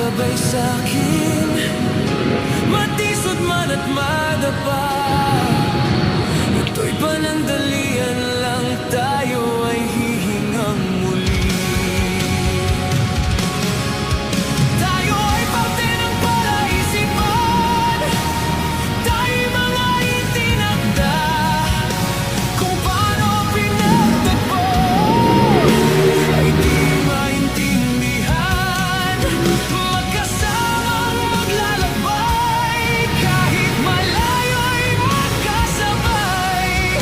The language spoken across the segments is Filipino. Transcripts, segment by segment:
gabay sa'kin, matisod man at madapa. Ito'y panandalian lang, tayo ay hihingang muli. Tayo ay parte ng palaisipan, tayo'y mga itinakda kung paano pinagtagpo ay di maintindihan. Magkasamang maglalakbay, kahit malayo ay magkasabay.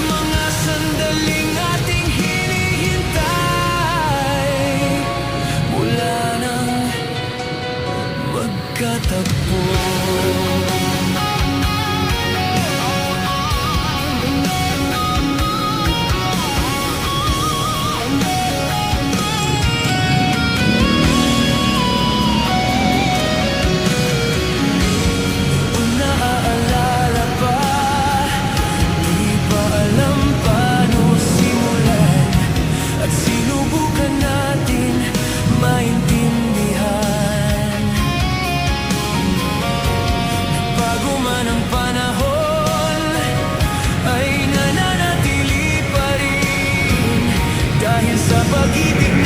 Mga sandaling ating hinihintay, mula nang magkatagpo. Naaalala pa, di pa alam paano simulan, at sinubukan natin maintindihan. Bago man ang panahon, ay nananatili pa rin dahil sa pag-ibig